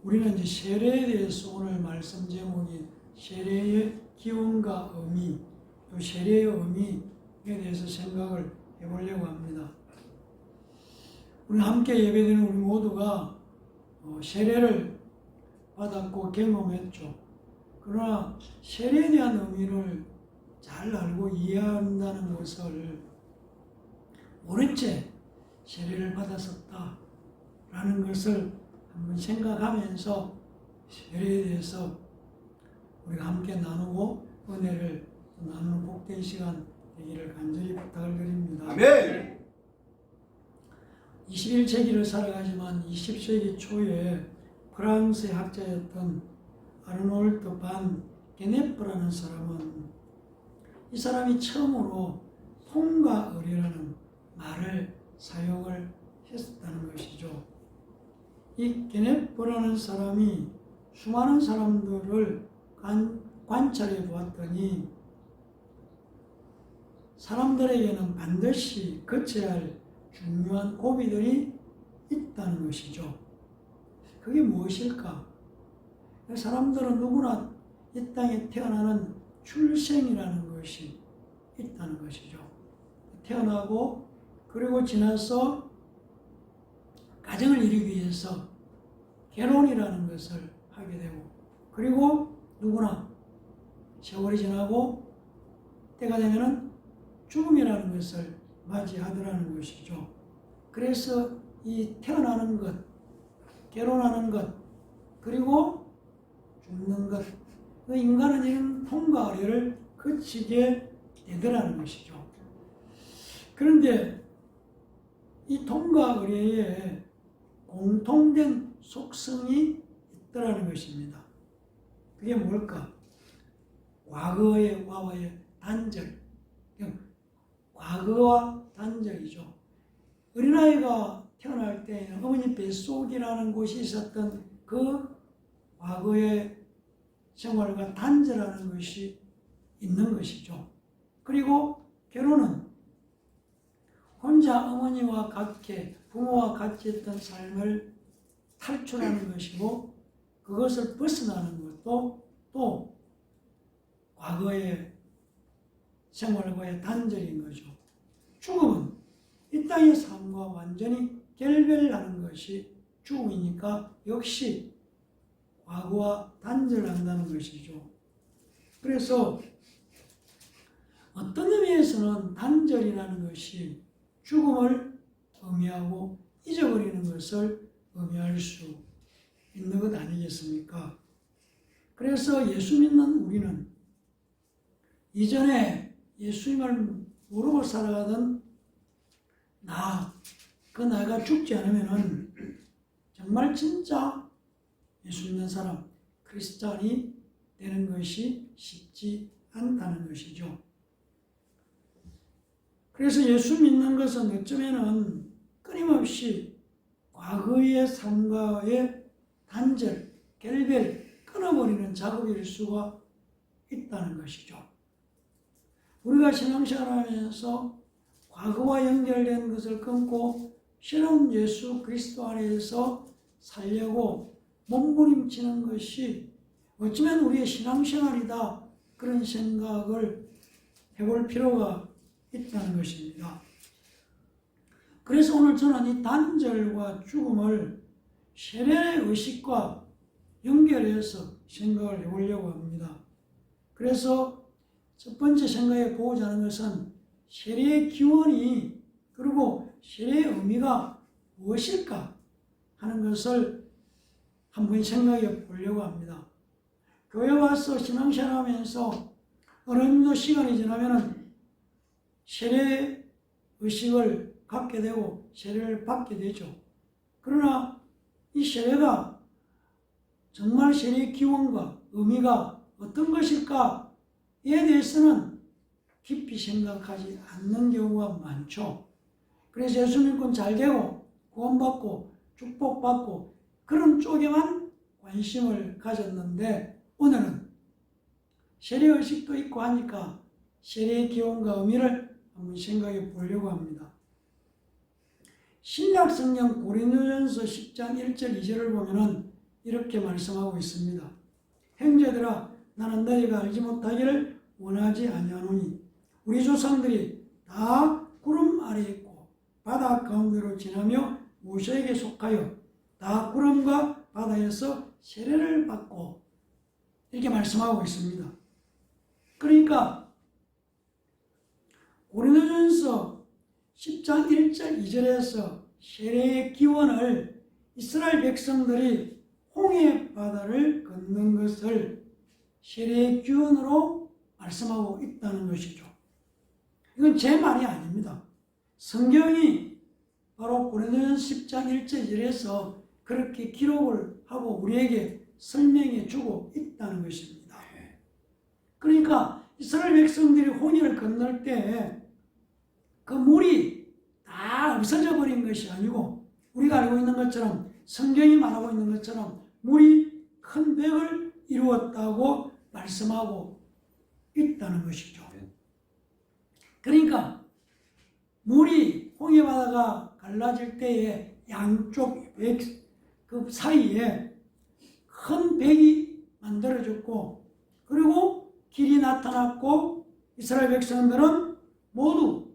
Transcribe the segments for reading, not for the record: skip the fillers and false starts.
우리는 이제 세례에 대해서 오늘 말씀 제목이 세례의 기원과 의미, 또 세례의 의미에 대해서 생각을 해보려고 합니다. 우리 함께 예배드리는 우리 모두가 세례를 받았고 경험했죠. 그러나 세례에 대한 의미를 잘 알고 이해한다는 것을 모른 채 세례를 받았었다라는 것을 한번 생각하면서 세례에 대해서 우리가 함께 나누고 은혜를 나누는 복된 시간 되기를 간절히 부탁을 드립니다. 아멘. 21세기를 살아가지만 20세기 초에 프랑스의 학자였던 아르놀드 반 게네프라는 사람은 이 사람이 처음으로 통과 의례라는 말을 사용을 했다는 것이죠. 이 게네프라는 사람이 수많은 사람들을 관찰해 보았더니 사람들에게는 반드시 거쳐야 할 중요한 고비들이 있다는 것이죠. 그게 무엇일까? 사람들은 누구나 이 땅에 태어나는 출생이라는 것이 있다는 것이죠. 태어나고 그리고 지나서 가정을 이루기 위해서 결혼이라는 것을 하게 되고 그리고 누구나 세월이 지나고 때가 되면은 죽음이라는 것을 맞이하더라는 것이죠. 그래서 이 태어나는 것, 결혼하는 것, 그리고 죽는 것, 인간은 이런 통과 의례를 거치게 되더라는 것이죠. 그런데 이 통과 의례에 공통된 속성이 있더라는 것입니다. 그게 뭘까? 과거의 와와의 단절. 과거와 단절이죠. 어린아이가 태어날 때에는 어머니 뱃속이라는 곳이 있었던 그 과거의 생활과 단절하는 것이 있는 것이죠. 그리고 결혼은 혼자 어머니와 같게 부모와 같이 했던 삶을 탈출하는 것이고 그것을 벗어나는 것도 또 과거의 생활과의 단절인 거죠. 죽음은 이 땅의 삶과 완전히 결별하는 것이 죽음이니까 역시 과거와 단절한다는 것이죠. 그래서 어떤 의미에서는 단절이라는 것이 죽음을 의미하고 잊어버리는 것을 의미할 수 있는 것 아니겠습니까? 그래서 예수 믿는 우리는 이전에 예수님을 모르고 살아가던 그 나이가 죽지 않으면은 정말 진짜 예수 믿는 사람, 크리스찬이 되는 것이 쉽지 않다는 것이죠. 그래서 예수 믿는 것은 어쩌면은 끊임없이 과거의 삶과의 단절, 결별, 끊어버리는 작업일 수가 있다는 것이죠. 우리가 신앙생활하면서 과거와 연결된 것을 끊고 새로운 예수 그리스도 안에서 살려고 몸부림치는 것이 어쩌면 우리의 신앙생활이다 그런 생각을 해볼 필요가 있다는 것입니다. 그래서 오늘 저는 이 단절과 죽음을 세례의 의식과 연결해서 생각을 해보려고 합니다. 그래서 첫 번째 생각해 보고자 하는 것은 세례의 기원이 그리고 세례의 의미가 무엇일까 하는 것을 한번 생각해 보려고 합니다. 교회 와서 신앙생활하면서 어느 정도 시간이 지나면 세례 의식을 갖게 되고 세례를 받게 되죠. 그러나 이 세례가 정말 세례의 기원과 의미가 어떤 것일까에 대해서는 깊이 생각하지 않는 경우가 많죠. 그래서 예수 믿고 잘 되고 구원받고 축복받고 그런 쪽에만 관심을 가졌는데 오늘은 세례의식도 있고 하니까 세례의 기원과 의미를 한번 생각해 보려고 합니다. 신약 성경 고린도전서 10장 1절 2절을 보면은 이렇게 말씀하고 있습니다. 형제들아, 나는 너희가 알지 못하기를 원하지 아니하노니 우리 조상들이 다 구름 아래 있고 바다 가운데로 지나며 모세에게 속하여 다 구름과 바다에서 세례를 받고 이렇게 말씀하고 있습니다. 그러니까 고린도전서 10장 1절 2절에서 세례의 기원을 이스라엘 백성들이 홍해 바다를 건넌 것을 세례의 기원으로 말씀하고 있다는 것이죠. 이건 제 말이 아닙니다. 성경이 바로 고린도전서 10장 1절 2절에서 그렇게 기록을 하고 우리에게 설명해 주고 있다는 것입니다. 그러니까 이스라엘 백성들이 홍해를 건널 때 그 물이 다 없어져 버린 것이 아니고 우리가 알고 있는 것처럼 성경이 말하고 있는 것처럼 물이 큰 벽을 이루었다고 말씀하고 있다는 것이죠. 그러니까 물이 홍해바다가 갈라질 때에 양쪽 벽 그 사이에 큰 벽이 만들어졌고 그리고 길이 나타났고 이스라엘 백성들은 모두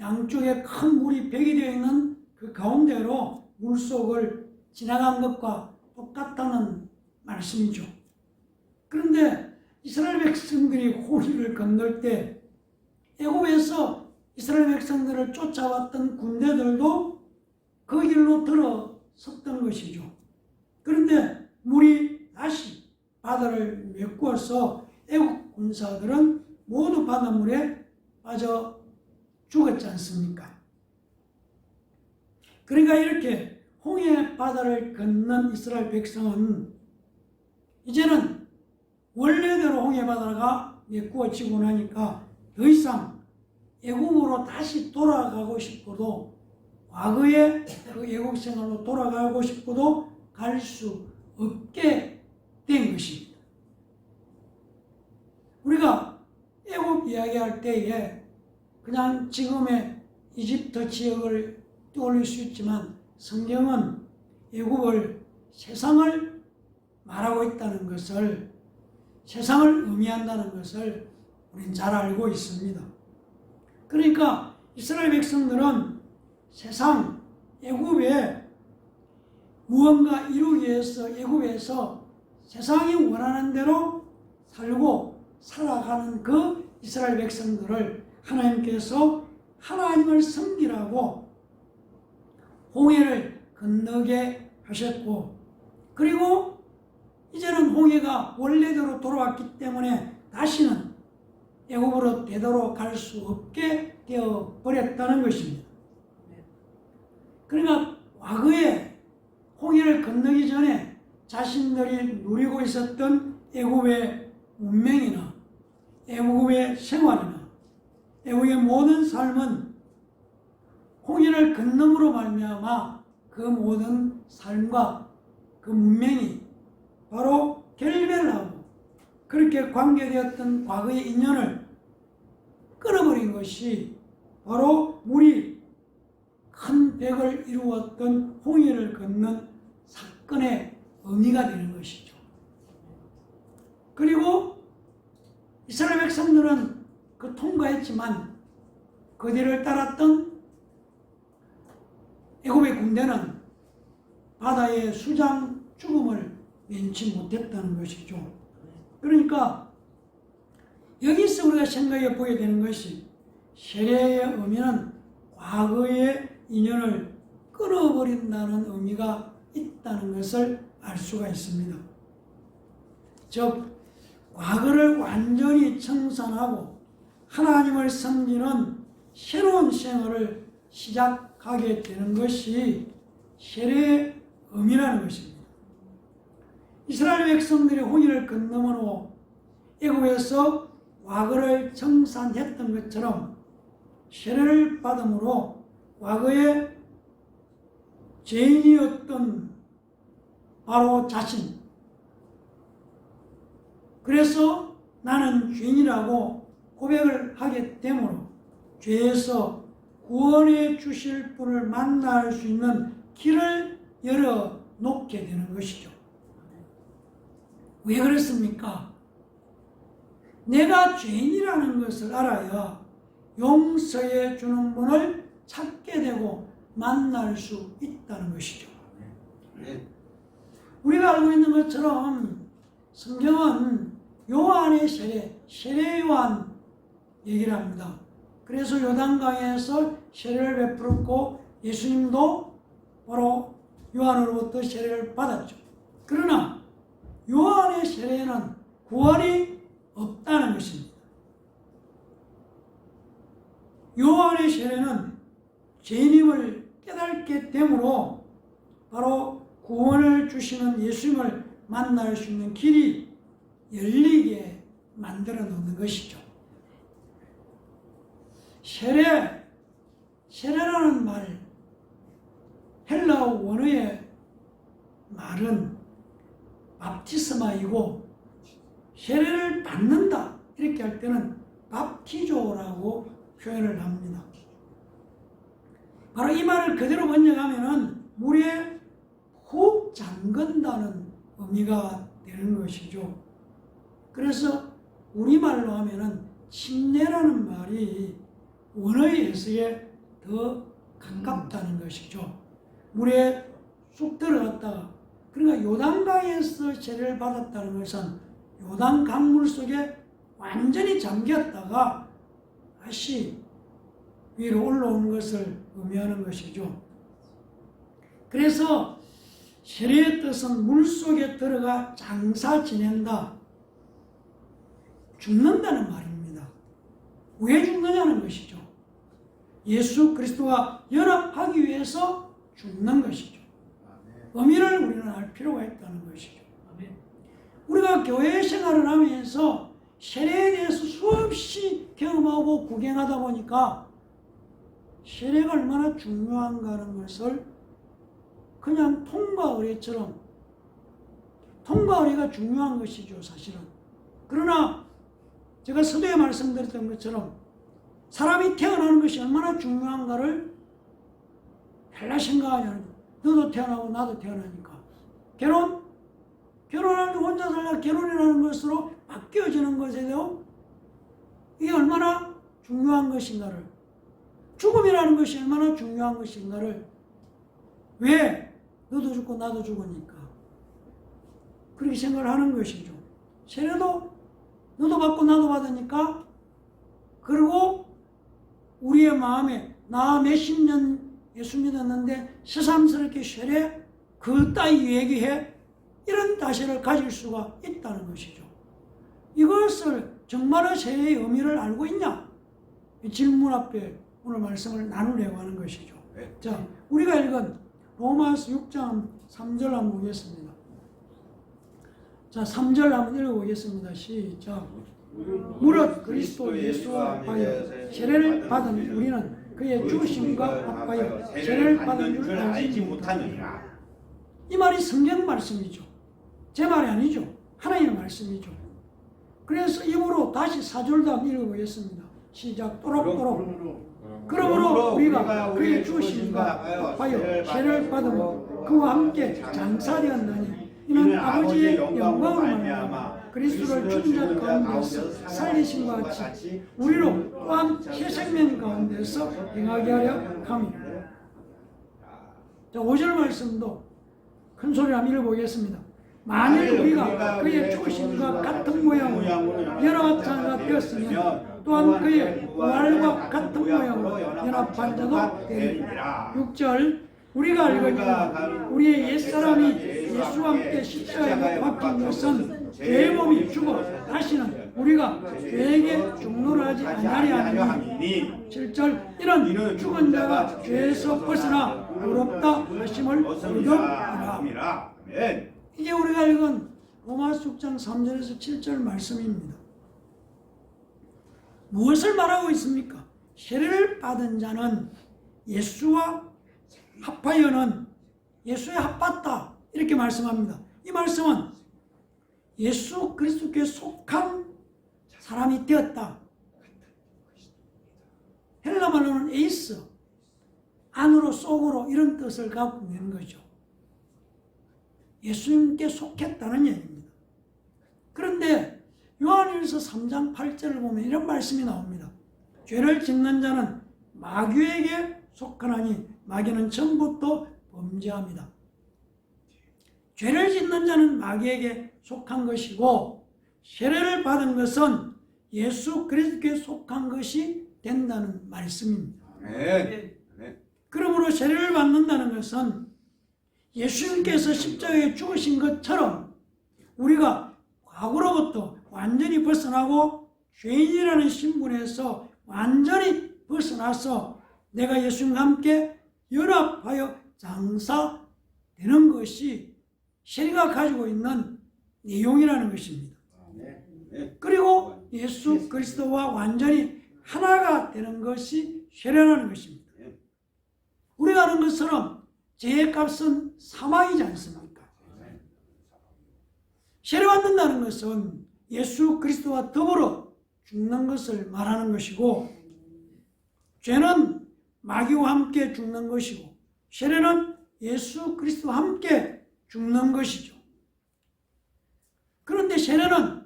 양쪽에 큰 물이 벽이 되어 있는 그 가운데로 물속을 지나간 것과 똑같다는 말씀이죠. 그런데 이스라엘 백성들이 홍해를 건널 때 애굽에서 이스라엘 백성들을 쫓아왔던 군대들도 그 길로 들어섰던 것이죠. 그런데 물이 다시 바다를 메꾸어서 애국 군사들은 모두 바닷물에 빠져 죽었지 않습니까? 그러니까 이렇게 홍해 바다를 건넌 이스라엘 백성은 이제는 원래대로 홍해 바다가 메꾸어지고 나니까 더 이상 애국으로 다시 돌아가고 싶어도 과거의 그 애국 생활로 돌아가고 싶어도 갈 수 없게 된 것입니다. 우리가 애국 이야기할 때에 그냥 지금의 이집트 지역을 떠올릴 수 있지만 성경은 애국을 세상을 말하고 있다는 것을 세상을 의미한다는 것을 우리는 잘 알고 있습니다. 그러니까 이스라엘 백성들은 세상 애굽에 무언가 이루기 위해서 애굽에서 세상이 원하는 대로 살고 살아가는 그 이스라엘 백성들을 하나님께서 하나님을 섬기라고 홍해를 건너게 하셨고 그리고 이제는 홍해가 원래대로 돌아왔기 때문에 다시는 애굽으로 되도록 갈 수 없게 되어 버렸다는 것입니다. 그러니까 과거에 홍해를 건너기 전에 자신들이 누리고 있었던 애굽의 문명이나 애굽의 생활이나 애굽의 모든 삶은 홍해를 건너므로 말미암아 그 모든 삶과 그 문명이 바로 결별하고 그렇게 관계되었던 과거의 인연을 끊어버린 것이 바로 물이 큰 벽을 이루었던 홍해를 건넌 사건의 의미가 되는 것이죠. 그리고 이스라엘 백성들은 그 통과했지만 그 뒤를 따랐던 애굽의 군대는 바다의 수장 죽음을 면치 못했다는 것이죠. 그러니까 여기서 우리가 생각해 보게 되는 것이 세례의 의미는 과거의 인연을 끊어버린다는 의미가 있다는 것을 알 수가 있습니다. 즉 과거를 완전히 청산하고 하나님을 섬기는 새로운 생활을 시작하게 되는 것이 세례의 의미라는 것입니다. 이스라엘 백성들이 홍해를 건너므로 애굽에서 과거를 청산했던 것처럼 세례를 받음으로 과거에 죄인이었던 바로 자신, 그래서 나는 죄인이라고 고백을 하게 되므로 죄에서 구원해 주실 분을 만날 수 있는 길을 열어놓게 되는 것이죠. 왜 그렇습니까? 내가 죄인이라는 것을 알아야 용서해 주는 분을 찾게 되고 만날 수 있다는 것이죠. 우리가 알고 있는 것처럼 성경은 요한의 세례, 세례 요한 얘기를 합니다. 그래서 요단강에서 세례를 베풀었고 예수님도 바로 요한으로부터 세례를 받았죠. 그러나 요한의 세례에는 구원이 없다는 것입니다. 요한의 세례는 죄인임을 깨닫게 되므로 바로 구원을 주시는 예수님을 만날 수 있는 길이 열리게 만들어 놓는 것이죠. 세례라는 말, 헬라어 원어의 말은 밥티스마이고 세례를 받는다 이렇게 할 때는 밥티조라고 표현을 합니다. 바로 이 말을 그대로 번역하면은 물에 훅 잠근다는 의미가 되는 것이죠. 그래서 우리말로 하면은 침례라는 말이 원어의 해석에 더 가깝다는 것이죠. 물에 쑥 들어갔다가, 그러니까 요단강에서 세례를 받았다는 것은 요단 강물 속에 완전히 잠겼다가 다시 위로 올라오는 것을 의미하는 것이죠. 그래서 세례의 뜻은 물 속에 들어가 장사 지낸다, 죽는다는 말입니다. 왜 죽느냐는 것이죠. 예수 그리스도와 연합하기 위해서 죽는 것이죠. 의미를 우리는 알 필요가 있다는 것이죠. 우리가 교회 생활을 하면서 세례에 대해서 수없이 경험하고 구경하다 보니까 세례가 얼마나 중요한가는 것을 그냥 통과 의례처럼, 통과 의례가 중요한 것이죠, 사실은. 그러나 제가 서두에 말씀드렸던 것처럼 사람이 태어나는 것이 얼마나 중요한가를 별로 생각하지 않아요. 너도 태어나고 나도 태어나니까. 결혼할 때 혼자 살다 결혼이라는 것으로 바뀌어지는 것에도 이게 얼마나 중요한 것인가를, 죽음이라는 것이 얼마나 중요한 것인가를, 왜? 너도 죽고 나도 죽으니까. 그렇게 생각을 하는 것이죠. 세례도 너도 받고 나도 받으니까. 그리고 우리의 마음에 나 몇십 년 예수 믿었는데 새삼스럽게 세례 그 따위 얘기해, 이런 다시를 가질 수가 있다는 것이죠. 이것을 정말로 세례의 의미를 알고 있냐? 이 질문 앞에 오늘 말씀을 나누려고 하는 것이죠. 자, 우리가 읽은 로마서 6장 3절 한번 보겠습니다. 자, 3절 한번 읽어보겠습니다. 시작. 무릇 그리스도 예수와 합하여 세례를 받은 우리는 그의 죽으심과 합하여 세례를 받은 줄 알지 못하느니라. 이 말이 성경 말씀이죠. 제 말이 아니죠. 하나님의 말씀이죠. 그래서 입으로 다시 4절도 한번 읽어보겠습니다. 시작. 또록또록. 그러므로 우리가 그의 죽으심과 합하여 세례를 받으면 그와 함께 장사되었나니 이는 아버지의 영광으로 말미암아 그리스도를 죽은 자 가운데서 살리심과 같이 우리로 또한 새 생명 가운데서 행하게 하려 함이라. 자, 5절 말씀도 큰 소리로 한번 읽어보겠습니다. 만일 우리가 그의 죽으심과 같은 모양으로 연합한 자가 되었으면 또한 그의 부활과 같은 모양으로 연합한 자도 되리라. 6절 우리가 알거니와 우리의 옛사람이 예수와 함께 십자가에 못 박힌 것은 죄의 몸이 죽어 다시는 우리가 죄에게 종노하지 아니하려 함이니. 7절 이런 죽은 자가 죄에서 벗어나 의롭다 하심을 얻음이라. 이게 우리가 읽은 로마서 6장 3절에서 7절 말씀입니다. 무엇을 말하고 있습니까? 세례를 받은 자는 예수와 합하여는 예수에 합받다 이렇게 말씀합니다. 이 말씀은 예수 그리스도께 속한 사람이 되었다. 헬라 말로는 에이스, 안으로 속으로 이런 뜻을 갖고 있는 거죠. 예수님께 속했다는 얘기입니다. 그런데 요한일서 3장 8절을 보면 이런 말씀이 나옵니다. 죄를 짓는 자는 마귀에게 속하나니 마귀는 처음부터 범죄합니다. 죄를 짓는 자는 마귀에게 속한 것이고 세례를 받은 것은 예수 그리스도께 속한 것이 된다는 말씀입니다. 네. 그러므로 세례를 받는다는 것은 예수님께서 십자가에 죽으신 것처럼 우리가 과거로부터 완전히 벗어나고 죄인이라는 신분에서 완전히 벗어나서 내가 예수님과 함께 연합하여 장사되는 것이 세례가 가지고 있는 내용이라는 것입니다. 그리고 예수 그리스도와 완전히 하나가 되는 것이 세례라는 것입니다. 우리가 아는 것처럼 죄의 값은 사망이지 않습니까? 세례받는다는 것은 예수 그리스도와 더불어 죽는 것을 말하는 것이고, 죄는 마귀와 함께 죽는 것이고, 세례는 예수 그리스도와 함께 죽는 것이죠. 그런데 세례는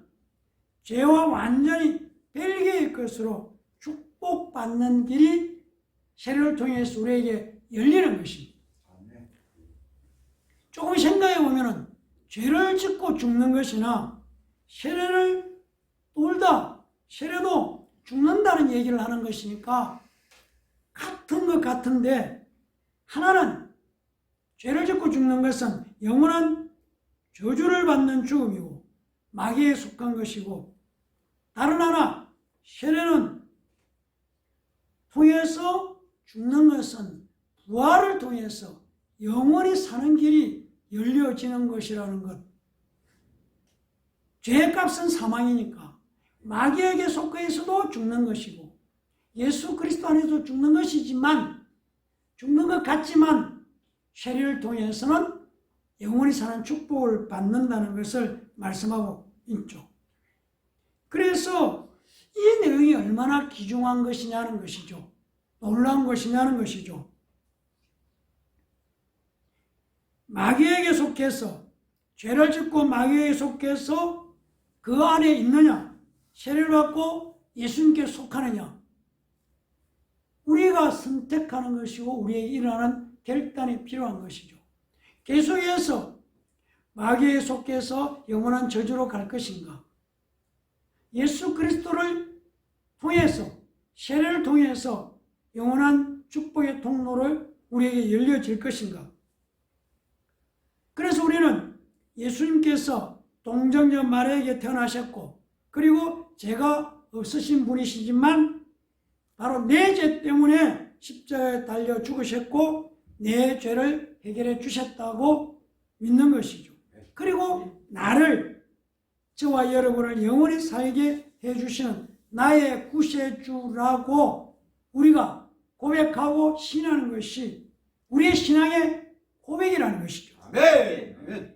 죄와 완전히 별개의 것으로 축복받는 길이 세례를 통해서 우리에게 열리는 것입니다. 조금 생각해 보면은 죄를 짓고 죽는 것이나 세례를 돌다 세례도 죽는다는 얘기를 하는 것이니까 같은 것 같은데, 하나는 죄를 짓고 죽는 것은 영원한 저주를 받는 죽음이고 마귀에 속한 것이고, 다른 하나 세례는 통해서 죽는 것은 부활을 통해서 영원히 사는 길이 열려지는 것이라는 것. 죄의 값은 사망이니까 마귀에게 속해서도 죽는 것이고 예수 그리스도 안에서 죽는 것이지만, 죽는 것 같지만 세례를 통해서는 영원히 사는 축복을 받는다는 것을 말씀하고 있죠. 그래서 이 내용이 얼마나 귀중한 것이냐는 것이죠. 놀라운 것이냐는 것이죠. 마귀에게 속해서, 죄를 짓고 마귀에게 속해서 그 안에 있느냐, 세례를 받고 예수님께 속하느냐, 우리가 선택하는 것이고 우리에게 일어나는 결단이 필요한 것이죠. 계속해서 마귀에 속해서 영원한 저주로 갈 것인가, 예수 그리스도를 통해서, 세례를 통해서 영원한 축복의 통로를 우리에게 열려질 것인가. 그래서 우리는 예수님께서 동정녀 마리아에게 태어나셨고, 그리고 죄가 없으신 분이시지만 바로 내 죄 때문에 십자가에 달려 죽으셨고 내 죄를 해결해 주셨다고 믿는 것이죠. 그리고 나를, 저와 여러분을 영원히 살게 해주시는 나의 구세주라고 우리가 고백하고 신하는 것이 우리의 신앙의 고백이라는 것이죠. 아멘.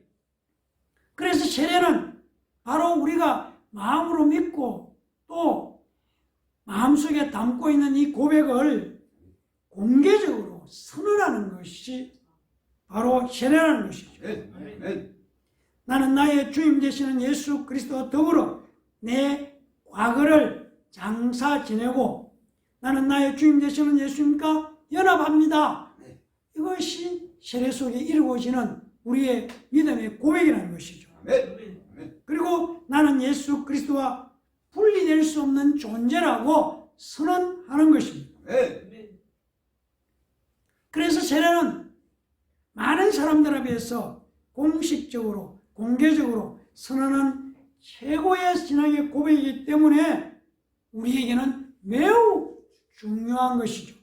그래서 세례는 바로 우리가 마음으로 믿고 또 마음속에 담고 있는 이 고백을 공개적으로 선언하는 것이 바로 세례라는 것이죠. 나는 나의 주임 되시는 예수 그리스도와 더불어 내 과거를 장사 지내고 나는 나의 주임 되시는 예수님과 연합합니다. 이것이 세례 속에 이루어지는 우리의 믿음의 고백이라는 것이죠. 그리고 나는 예수 그리스도와 분리될 수 없는 존재라고 선언하는 것입니다. 그래서 세례는 많은 사람들 앞에서 공식적으로, 공개적으로 선언한 최고의 신앙의 고백이기 때문에 우리에게는 매우 중요한 것이죠.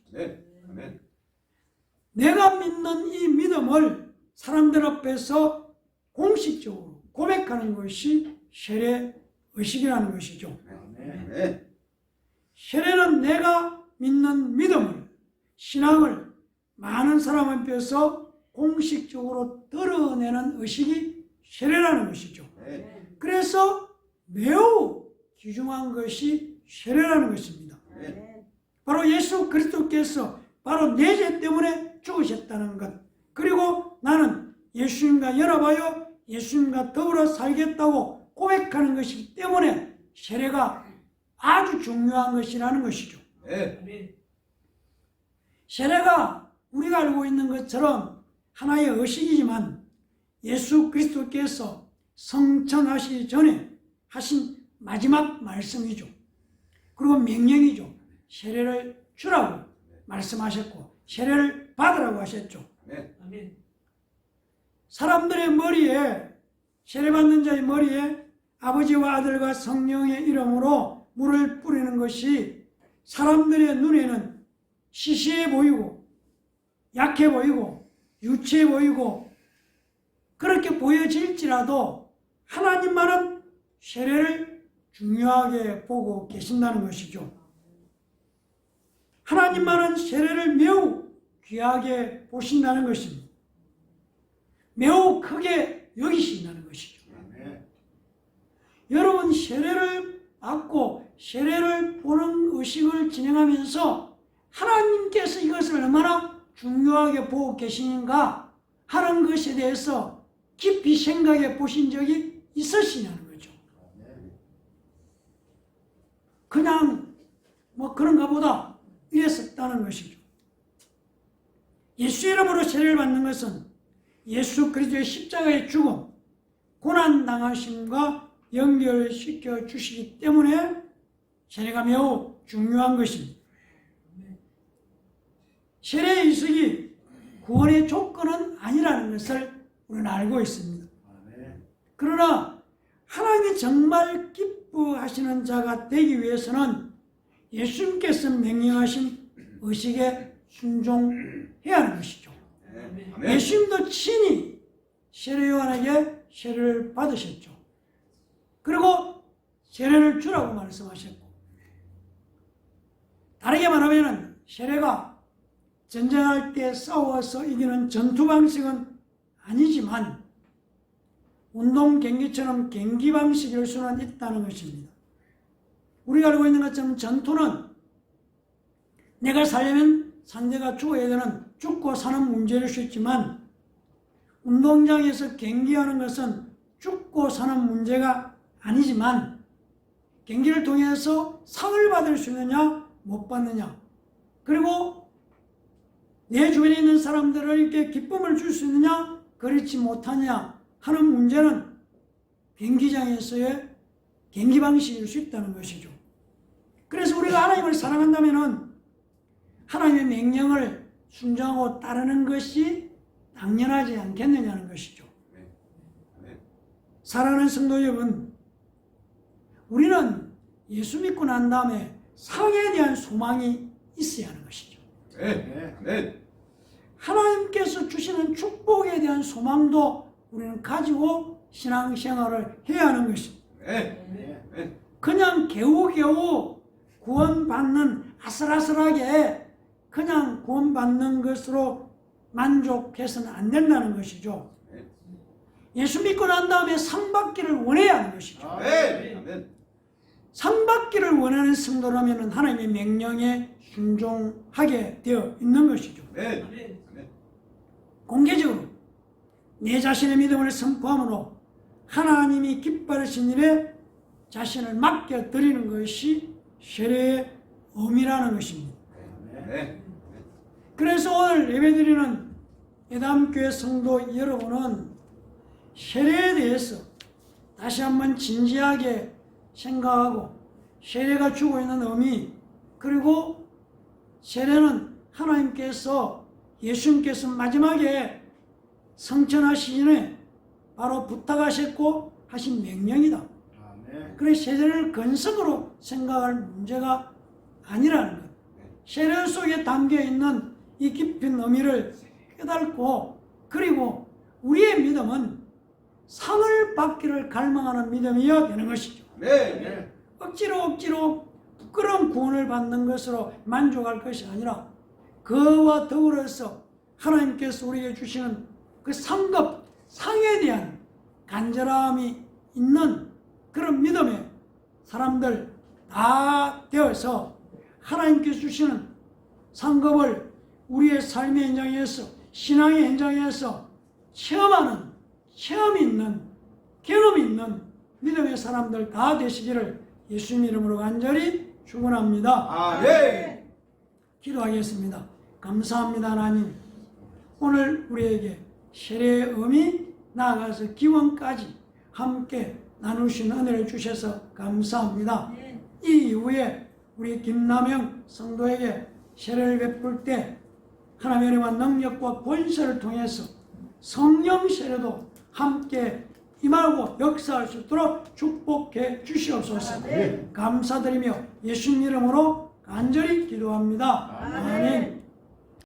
내가 믿는 이 믿음을 사람들 앞에서 공식적으로 고백하는 것이 세례 의식이라는 것이죠. 세례는 내가 믿는 믿음을, 신앙을 많은 사람 앞에서 공식적으로 드러내는 의식이 세례라는 것이죠. 그래서 매우 귀중한 것이 세례라는 것입니다. 바로 예수 그리스도께서 바로 내 죄 때문에 죽으셨다는 것, 그리고 나는 예수님과 연합하여 예수님과 더불어 살겠다고 고백하는 것이기 때문에 세례가 아주 중요한 것이라는 것이죠. 아멘. 세례가 우리가 알고 있는 것처럼 하나의 의식이지만 예수 그리스도께서 성천하시기 전에 하신 마지막 말씀이죠. 그리고 명령이죠. 세례를 주라고 말씀하셨고 세례를 받으라고 하셨죠. 아멘. 사람들의 머리에, 세례받는 자의 머리에 아버지와 아들과 성령의 이름으로 물을 뿌리는 것이 사람들의 눈에는 시시해 보이고 약해 보이고 유치해 보이고 그렇게 보여질지라도 하나님만은 세례를 중요하게 보고 계신다는 것이죠. 하나님만은 세례를 매우 귀하게 보신다는 것입니다. 매우 크게 여기신다는 것이죠. 여러분 세례를 받고 세례를 보는 의식을 진행하면서 하나님께서 이것을 얼마나 중요하게 보고 계시는가 하는 것에 대해서 깊이 생각해 보신 적이 있으시냐는 거죠. 그냥 뭐 그런가 보다 이랬었다는 것이죠. 예수 이름으로 세례를 받는 것은 예수 그리스도의 십자가의 죽음, 고난당하심과 연결시켜 주시기 때문에 세례가 매우 중요한 것입니다. 세례의 이식이 구원의 조건은 아니라는 것을 우리는 알고 있습니다. 그러나 하나님이 정말 기뻐하시는 자가 되기 위해서는 예수님께서 명령하신 의식에 순종해야 하는 것이죠. 예수님도 친히 세례 요한에게 세례를 받으셨죠. 그리고 세례를 주라고 말씀하셨고, 다르게 말하면 세례가 전쟁할 때 싸워서 이기는 전투 방식은 아니지만 운동 경기처럼 경기 방식일 수는 있다는 것입니다. 우리가 알고 있는 것처럼 전투는 내가 살려면 상대가 죽어야 되는 죽고 사는 문제일 수 있지만 운동장에서 경기하는 것은 죽고 사는 문제가 아니지만 경기를 통해서 상을 받을 수 있느냐 못 받느냐, 그리고 내 주변에 있는 사람들에게 기쁨을 줄 수 있느냐 그렇지 못하냐 하는 문제는 경기장에서의 경기 방식일 수 있다는 것이죠. 그래서 우리가 하나님을 사랑한다면 하나님의 명령을 순종하고 따르는 것이 당연하지 않겠느냐는 것이죠. 사랑하는 성도 여러분, 우리는 예수 믿고 난 다음에 상에 대한 소망이 있어야 하는 것이죠. 하나님께서 주시는 축복에 대한 소망도 우리는 가지고 신앙생활을 해야 하는 것입니다. 그냥 겨우겨우 구원받는, 아슬아슬하게 그냥 구원받는 것으로 만족해서는 안 된다는 것이죠. 예수 믿고 난 다음에 상 받기를 원해야 하는 것이죠. 상 받기를 원하는 성도라면 하나님의 명령에 순종하게 되어 있는 것이죠. 공개적으로 내 자신의 믿음을 선포함으로 하나님이 기뻐하신 일에 자신을 맡겨드리는 것이 세례의 의미라는 것입니다. 그래서 오늘 예배드리는 예담교회 성도 여러분은 세례에 대해서 다시 한번 진지하게 생각하고 세례가 주고 있는 의미, 그리고 세례는 하나님께서, 예수님께서 마지막에 성천하시기 전에 바로 부탁하셨고 하신 명령이다. 그래서 세례를 근성으로 생각할 문제가 아니라는 것. 세례 속에 담겨있는 이 깊은 의미를 깨닫고, 그리고 우리의 믿음은 상을 받기를 갈망하는 믿음이어야 되는 것이죠. 억지로 부끄러운 구원을 받는 것으로 만족할 것이 아니라 그와 더불어서 하나님께서 우리에게 주시는 그 상급, 상에 대한 간절함이 있는 그런 믿음의 사람들 다 되어서 하나님께서 주시는 상급을 우리의 삶의 현장에서, 신앙의 현장에서 체험하는, 체험이 있는, 경험이 있는 믿음의 사람들 다 되시기를 예수님 이름으로 간절히 축원합니다. 아멘. 기도하겠습니다. 감사합니다. 하나님, 오늘 우리에게 세례의 의미, 나아가서 기원까지 함께 나누신 은혜를 주셔서 감사합니다. 이 이후에 우리 김남영 성도에게 세례를 베풀 때 하나님의 은혜와 능력과 권세를 통해서 성령 세례도 함께 임하고 역사할 수 있도록 축복해 주시옵소서. 감사드리며 예수님 이름으로 간절히 기도합니다. 아멘.